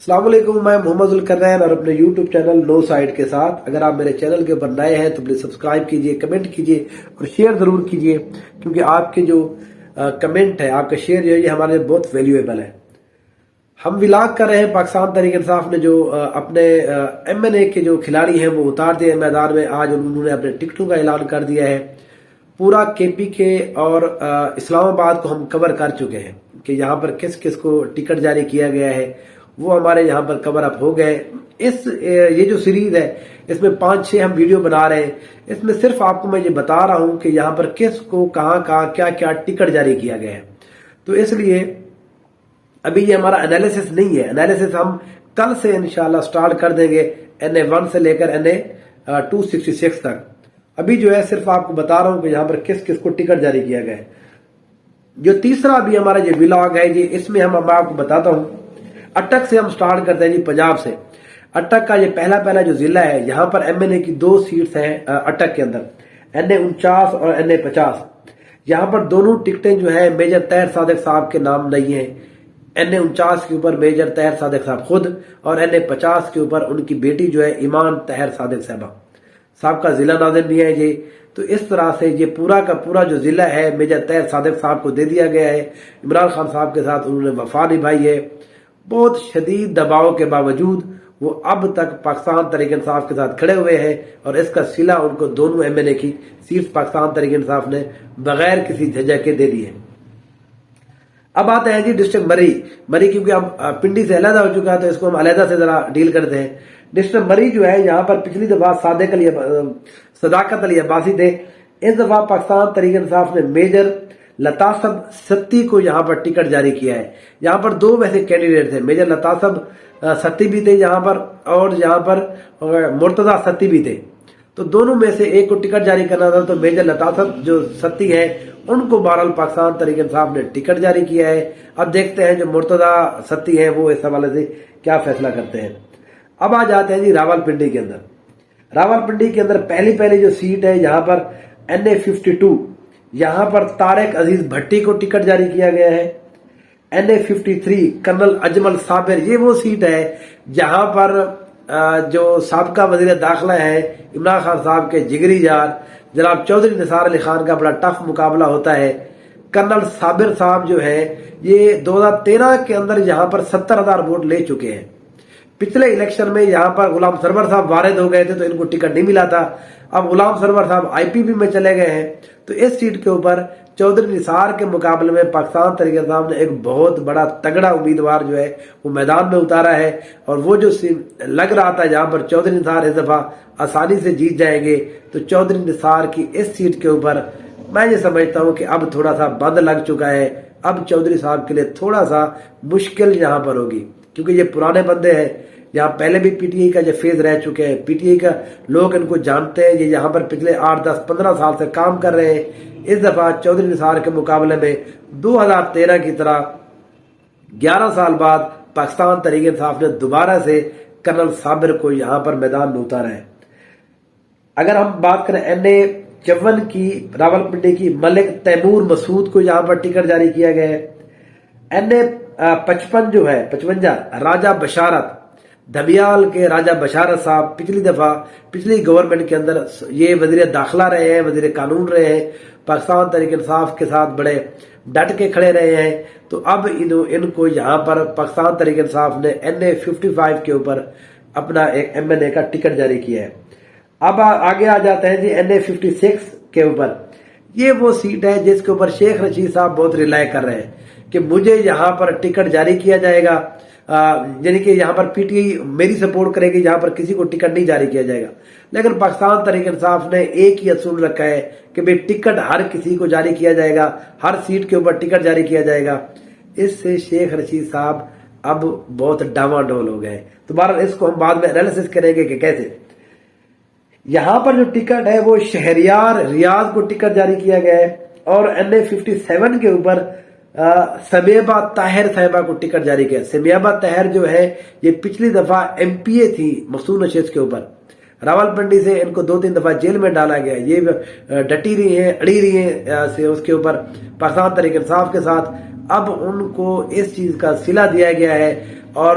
السلام علیکم، میں محمد ذوالقرنین اور اپنے یوٹیوب چینل نو سائڈ کے ساتھ اگر آپ میرے چینل کے اوپر نئے ہیں تو پلیز سبسکرائب کیجئے، کمنٹ کیجئے اور شیئر ضرور کیجئے، کیونکہ آپ کے جو کمنٹ ہے، آپ کا شیئر جو ہے یہ ہمارے لیے بہت ویلیویبل ہے۔ ہم ولاگ کر رہے ہیں، پاکستان تحریک انصاف نے جو اپنے ایم این اے کے جو کھلاڑی ہیں وہ اتار دیے میدان میں۔ آج انہوں نے اپنے ٹکٹوں کا اعلان کر دیا ہے۔ پورا کے پی کے اور اسلام آباد کو ہم کور کر چکے ہیں کہ یہاں پر کس کس کو ٹکٹ جاری کیا گیا ہے، وہ ہمارے یہاں پر کور اپ ہو گئے۔ یہ جو سیریز ہے اس میں 5-6 ہم ویڈیو بنا رہے ہیں۔ اس میں صرف آپ کو میں یہ بتا رہا ہوں کہ یہاں پر کس کو کہاں کیا کیا ٹکٹ جاری کیا گیا ہے۔ تو اس لیے ابھی یہ ہمارا انالیسس نہیں ہے، انالیسس ہم کل سے انشاءاللہ سٹارٹ کر دیں گے، NA1 سے لے کر NA266 تک۔ ابھی جو ہے صرف آپ کو بتا رہا ہوں کہ یہاں پر کس کس کو ٹکٹ جاری کیا گیا ہے۔ جو تیسرا بھی ہمارا یہ ولاگ ہے جی، اس میں ہم آپ کو بتاتا ہوں۔ اٹک سے ہم سٹارٹ کرتے ہیں جی، پنجاب سے۔ اٹک کا یہ پہلا جو ضلع ہے، یہاں پر ایم این اے کی 2 سیٹس ہیں اٹک کے اندر، NA49 اور NA50۔ یہاں پر دونوں ٹکٹیں جو ہے میجر طاہر صادق صاحب کے نام نہیں ہیں۔ NA49 کے اوپر میجر طاہر صادق صاحب خود اور NA50 کے اوپر ان کی بیٹی جو ہے ایمان طاہر صادق صاحبہ، صاحب کا ضلع ناظم بھی ہے یہ۔ تو اس طرح سے یہ پورا کا پورا جو ضلع ہے میجر طاہر صادق صاحب کو دے دیا گیا ہے۔ عمران خان صاحب کے ساتھ انہوں نے وفا نبھائی ہے۔ بہت شدید دباؤ کے باوجود وہ اب تک پاکستان تحریک انصاف کے ساتھ کھڑے ہوئے ہیں، اور اس کا صلہ ان کو دونوں ایم این اے کی سیٹ پاکستان تحریک انصاف نے بغیر کسی جھجھک کے دے دی ہے۔ اب آتے ہیں جی ڈسٹرکٹ مری، کیونکہ اب پنڈی سے علیحدہ ہو چکا ہے تو اس کو ہم علیحدہ سے ذرا ڈیل کرتے ہیں۔ ڈسٹرکٹ مری جو ہے، یہاں پر پچھلی دفعہ صداقت علی عباسی تھے، اس دفعہ پاکستان تحریک انصاف نے میجر لطاسب ستی کو یہاں پر ٹکٹ جاری کیا ہے۔ یہاں پر 2 ویسے کینڈیڈیٹ تھے، میجر لطاسب ستی بھی تھے یہاں پر، اور یہاں پر مرتضی ستی بھی تھے۔ تو دونوں میں سے ایک کو ٹکٹ جاری کرنا تھا، تو میجر لطاسب جو ستی ہیں ان کو بہرحال پاکستان تحریک انصاف نے ٹکٹ جاری کیا ہے۔ اب دیکھتے ہیں جو مرتضی ستی ہیں وہ اس حوالے سے کیا فیصلہ کرتے ہیں۔ اب آ جاتے ہیں جی راولپنڈی کے اندر۔ راولپنڈی کے اندر پہلی جو سیٹ ہے، یہاں پر NA52، یہاں پر طارق عزیز بھٹی کو ٹکٹ جاری کیا گیا ہے۔ NA53 کرنل اجمل صابر، یہ وہ سیٹ ہے جہاں پر جو سابقہ وزیر داخلہ ہے عمران خان صاحب کے جگری یار جناب چودھری نثار علی خان کا بڑا ٹف مقابلہ ہوتا ہے۔ کرنل صابر صاحب جو ہے یہ 2013 کے اندر یہاں پر 70,000 ووٹ لے چکے ہیں۔ پچھلے الیکشن میں یہاں پر غلام سرور صاحب وارد ہو گئے تھے تو ان کو ٹکٹ نہیں ملا تھا۔ اب غلام سرور صاحب IPP میں چلے گئے ہیں، تو اس سیٹ کے اوپر چودھری نثار کے مقابلے میں پاکستان تحریک انصاف نے ایک بہت بڑا تگڑا امیدوار جو ہے وہ میدان میں اتارا ہے، اور وہ جو لگ رہا تھا جہاں پر چودھری نثار اس دفعہ آسانی سے جیت جائیں گے، تو چودھری نثار کی اس سیٹ کے اوپر میں یہ سمجھتا ہوں کہ اب تھوڑا سا بند لگ چکا ہے۔ اب چودھری صاحب کے لیے تھوڑا سا مشکل یہاں پر ہوگی، کیونکہ یہ پرانے بندے ہیں، یہاں پہلے بھی PTI کا یہ فیز رہ چکے ہیں، PTI کا لوگ ان کو جانتے ہیں، یہ یہاں پر پچھلے 8-10-15 سال سے کام کر رہے ہیں۔ اس دفعہ چودھری نثار کے مقابلے میں 2013 کی طرح 11 سال بعد پاکستان تحریک انصاف نے دوبارہ سے کرنل صابر کو یہاں پر میدان میں اتارا ہے۔ اگر ہم بات کریں NA54 کی، راولپنڈی کی، ملک تیمور مسعود کو یہاں پر ٹکٹ جاری کیا گیا ہے۔ NA55 جو ہے 55 راجہ بشارت، دھمیال کے راجہ بشارت صاحب پچھلی گورنمنٹ کے اندر یہ وزیر داخلہ رہے ہیں، وزیر قانون رہے ہیں، پاکستان تحریک انصاف کے ساتھ بڑے ڈٹ کے کھڑے رہے ہیں۔ تو اب ان کو یہاں پر پاکستان تحریک انصاف نے NA55 کے اوپر اپنا ایک MNA کا ٹکٹ جاری کیا ہے۔ اب آگے آ جاتے ہیں جی NA56 کے اوپر۔ یہ وہ سیٹ ہے جس کے اوپر شیخ رشید صاحب بہت ریلائی کر رہے ہیں کہ مجھے یہاں پر ٹکٹ جاری کیا جائے گا، یعنی کہ یہاں پر PTI میری سپورٹ کرے گی، یہاں پر کسی کو ٹکٹ نہیں جاری کیا جائے گا۔ لیکن پاکستان تحریک انصاف نے ایک ہی اصول رکھا ہے کہ بھئی ٹکٹ ہر کسی کو جاری کیا جائے گا، ہر سیٹ کے اوپر ٹکٹ جاری کیا جائے گا۔ اس سے شیخ رشید صاحب اب بہت ڈاواں ڈول ہو گئے۔ تو بہرحال اس کو ہم بعد میں انالیسس کریں گے کہ کیسے۔ یہاں پر جو ٹکٹ ہے وہ شہریار ریاض کو ٹکٹ جاری کیا گیا ہے، اور NA57 کے اوپر سمیبہ طاہر صاحبہ کو ٹکٹ جاری کیا۔ سمیبہ طاہر جو ہے یہ پچھلی دفعہ MPA تھی مخصوص نشست کے اوپر، راولپنڈی سے ان کو 2-3 دفعہ جیل میں ڈالا گیا، یہ ڈٹی رہی ہیں، اڑی رہی ہیں اس کے اوپر پاکستان تحریک انصاف کے ساتھ۔ اب ان کو اس چیز کا صلہ دیا گیا ہے اور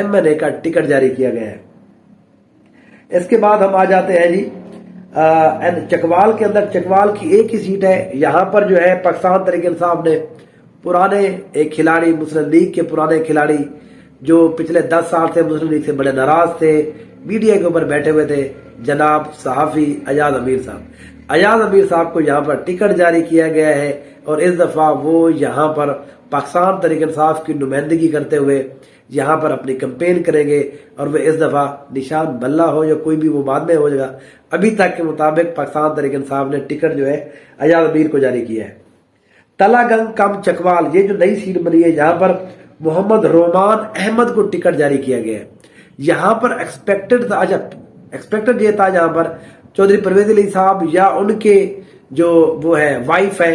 MNA کا ٹکٹ جاری کیا گیا ہے۔ اس کے بعد ہم آ جاتے ہیں جی چکوال کے اندر۔ چکوال کی ایک ہی سیٹ ہے، یہاں پر جو ہے پاکستان تحریک انصاف نے پرانے ایک کھلاڑی، مسلم لیگ کے پرانے کھلاڑی جو پچھلے 10 سال سے مسلم لیگ سے بڑے ناراض تھے، میڈیا کے اوپر بیٹھے ہوئے تھے، جناب صحافی ایاز امیر صاحب۔ ایاز امیر صاحب کو یہاں پر ٹکٹ جاری کیا گیا ہے اور اس دفعہ وہ یہاں پر پاکستان تحریک انصاف کی نمائندگی کرتے ہوئے یہاں پر اپنی کمپین کریں گے، اور وہ اس دفعہ نشان بلہ ہو یا کوئی بھی وہ بعد میں ہو جائے گا۔ ابھی تک کے مطابق پاکستان تحریک انصاف نے ٹکٹ جو ہے ایاز امیر کو جاری کیا ہے۔ تلا گنگ کم چکوال، یہ جو نئی سیٹ بنی ہے، یہاں پر محمد رومان احمد کو ٹکٹ جاری کیا گیا ہے۔ یہاں پر ایکسپیکٹڈ یہ تھا یہاں پر چودھری پرویز علی صاحب یا ان کے جو وہ ہے وائف ہے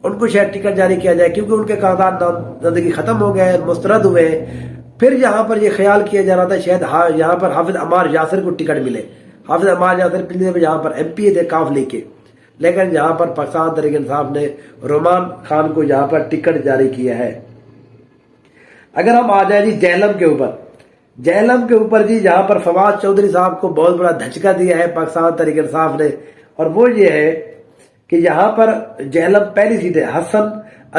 ان کو شاید ٹکٹ جاری کیا جائے، کیونکہ ان کے کاغذات زندگی ختم ہو گئے ہیں، مسترد ہوئے ہیں۔ پھر یہاں پر یہ خیال کیا جا رہا تھا شاید یہاں پر حافظ عمار یاسر کو ٹکٹ ملے۔ حافظ عمار یاسر پچھلے دفعہ یہاں پر MP تھے کاف لیگ کے، لیکن یہاں پر پاکستان تحریک انصاف نے رومان خان کو یہاں پر ٹکٹ جاری کیا ہے۔ اگر ہم آ جائیں جی جہلم کے اوپر، جہلم کے اوپر جی یہاں پر فواد چودھری صاحب کو بہت بڑا دھچکا دیا ہے پاکستان تحریک انصاف نے، اور وہ یہ ہے کہ یہاں پر جہلم پہلی سیٹ ہے، حسن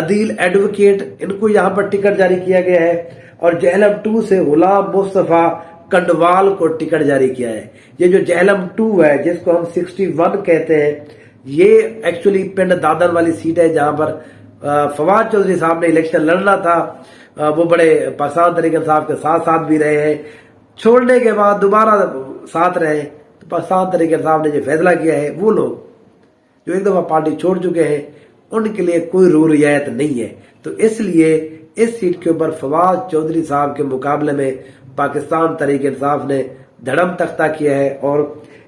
عدیل ایڈوکیٹ، ان کو یہاں پر ٹکٹ جاری کیا گیا ہے، اور جہلم 2 سے غلام مصطفیٰ کنڈوال کو ٹکٹ جاری کیا ہے۔ یہ جو جہلم 2 ہے جس کو ہم 61 کہتے ہیں، یہ ایکچولی پنڈ دادن والی سیٹ ہے جہاں پر فواد چودھری صاحب نے الیکشن لڑنا تھا۔ وہ بڑے پاکستان تحریک انصاف کے ساتھ بھی رہے ہیں، چھوڑنے کے بعد دوبارہ ساتھ رہے، تو پاکستان تحریک انصاف نے جو فیصلہ کیا ہے وہ لوگ جو ایک دفعہ پارٹی چھوڑ چکے ہیں ان کے لیے کوئی رعایت نہیں ہے، تو اس لیے اس سیٹ کے اوپر فواد چودھری صاحب کے مقابلے میں پاکستان تحریک انصاف نے دھڑم تختہ کیا ہے، اور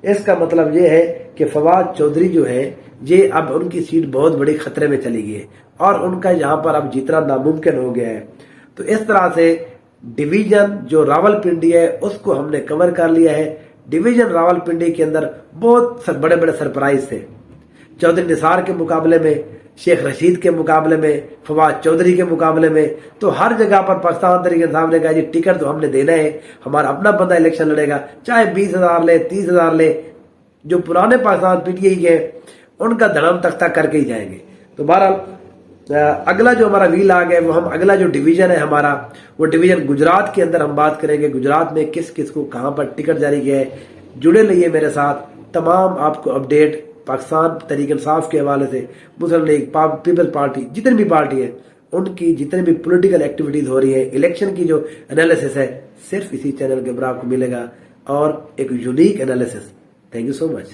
اس کا مطلب یہ ہے کہ فواد چودھری جو ہے یہ اب ان کی سیٹ بہت بڑی خطرے میں چلی گئی ہے اور ان کا یہاں پر اب جیتنا ناممکن ہو گیا ہے۔ تو اس طرح سے ڈویژن جو راولپنڈی ہے اس کو ہم نے کور کر لیا ہے۔ ڈویژن راولپنڈی کے اندر بہت بڑے بڑے سرپرائز تھے، چودھری نثار کے مقابلے میں، شیخ رشید کے مقابلے میں، فواد چودھری کے مقابلے میں، تو ہر جگہ پر پاکستان تحریک انصاف نے کہا جی ٹکٹ تو ہم نے دینا ہے، ہمارا اپنا بندہ الیکشن لڑے گا، چاہے 20,000 لے 30,000 لے۔ جو پرانے پاکستان PTI کے ان کا دھڑم تختہ کر کے ہی جائیں گے۔ تو بہرحال اگلا جو ہمارا ویل آ گیا وہ ہم اگلا جو ڈویژن ہے ہمارا وہ ڈویژن گجرات کے اندر ہم بات کریں گے، گجرات میں کس کس کو کہاں پر ٹکٹ جاری کیا ہے۔ جڑے رہیے میرے ساتھ، تمام آپ کو اپڈیٹ پاکستان تحریک انصاف کے حوالے سے، مسلم لیگ، پیپلز پارٹی، جتنی بھی پارٹی ہے ان کی جتنی بھی پولیٹیکل ایکٹیویٹیز ہو رہی ہیں، الیکشن کی جو انالیسس ہے صرف اسی چینل کے اوپر آپ کو ملے گا، اور ایک unique analysis. Thank you so much.